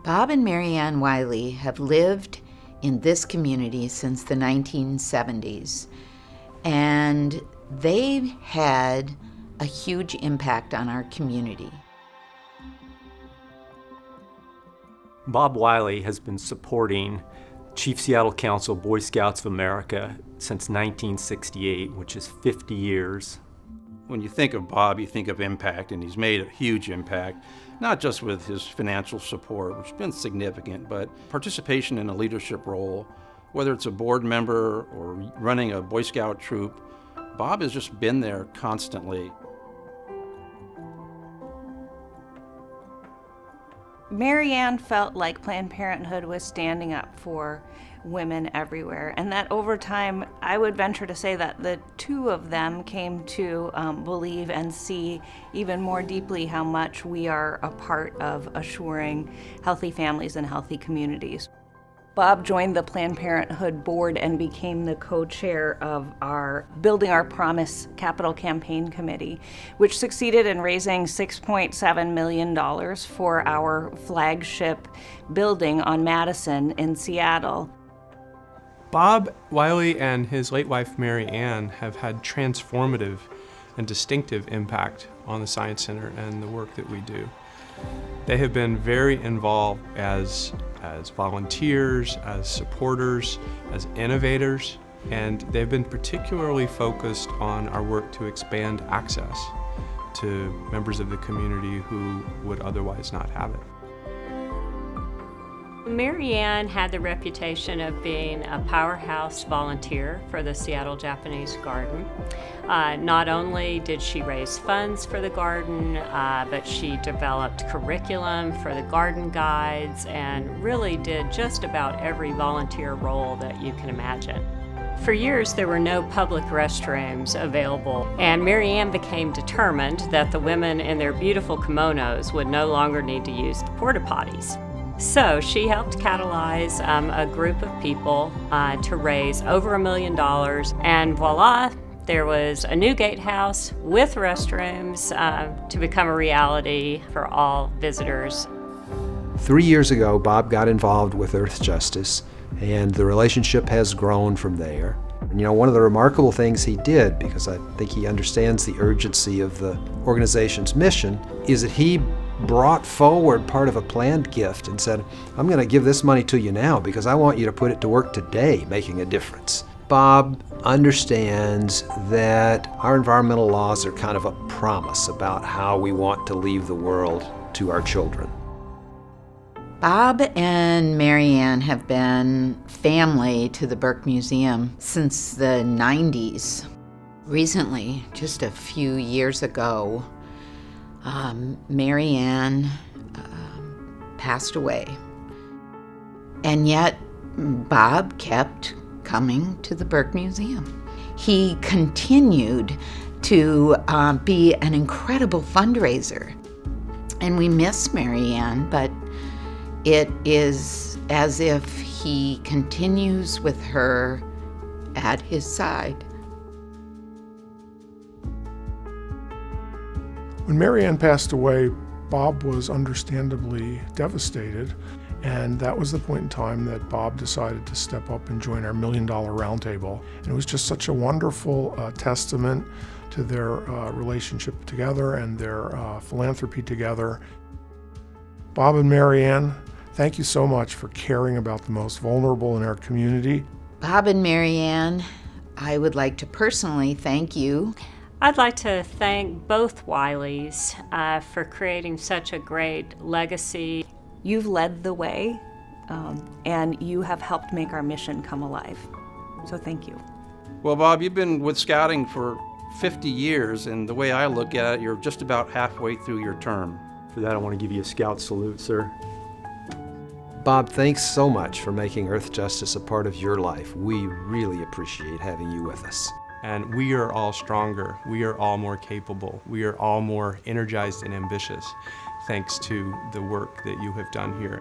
Bob and Mary Ann Wiley have lived in this community since the 1970s, and they've had a huge impact on our community. Bob Wiley has been supporting Chief Seattle Council Boy Scouts of America since 1968, which is 50 years. When you think of Bob, you think of impact, and he's made a huge impact, not just with his financial support, which has been significant, but participation in a leadership role, whether it's a board member or running a Boy Scout troop. Bob has just been there constantly. Mary Ann felt like Planned Parenthood was standing up for women everywhere, and that over time, I would venture to say that the two of them came to believe and see even more deeply how much we are a part of assuring healthy families and healthy communities. Bob joined the Planned Parenthood board and became the co-chair of our Building Our Promise Capital Campaign Committee, which succeeded in raising $6.7 million for our flagship building on Madison in Seattle. Bob Wiley and his late wife Mary Ann have had transformative and distinctive impact on the Science Center and the work that we do. They have been very involved as volunteers, as supporters, as innovators, and they've been particularly focused on our work to expand access to members of the community who would otherwise not have it. Mary Ann had the reputation of being a powerhouse volunteer for the Seattle Japanese Garden. Not only did she raise funds for the garden, but she developed curriculum for the garden guides and really did just about every volunteer role that you can imagine. For years, there were no public restrooms available, and Mary Ann became determined that the women in their beautiful kimonos would no longer need to use the porta potties. So she helped catalyze a group of people to raise over $1 million, and voila, there was a new gatehouse with restrooms to become a reality for all visitors. 3 years ago, Bob got involved with Earth Justice, and the relationship has grown from there. And you know, one of the remarkable things he did, because I think he understands the urgency of the organization's mission, is that he brought forward part of a planned gift and said, I'm going to give this money to you now because I want you to put it to work today, making a difference. Bob understands that our environmental laws are kind of a promise about how we want to leave the world to our children. Bob and Mary Ann have been family to the Burke Museum since the 90s. Recently, just a few years ago, Mary Ann passed away. And yet, Bob kept coming to the Burke Museum. He continued to be an incredible fundraiser. And we miss Mary Ann, but it is as if he continues with her at his side. When Mary Ann passed away, Bob was understandably devastated, and that was the point in time that Bob decided to step up and join our $1 Million Roundtable. And it was just such a wonderful testament to their relationship together and their philanthropy together. Bob and Mary Ann, thank you so much for caring about the most vulnerable in our community. Bob and Mary Ann, I would like to personally thank you. I'd like to thank both Wileys for creating such a great legacy. You've led the way, and you have helped make our mission come alive. So thank you. Well, Bob, you've been with Scouting for 50 years, and the way I look at it, you're just about halfway through your term. For that, I want to give you a Scout salute, sir. Bob, thanks so much for making Earth Justice a part of your life. We really appreciate having you with us. And we are all stronger, we are all more capable, we are all more energized and ambitious thanks to the work that you have done here.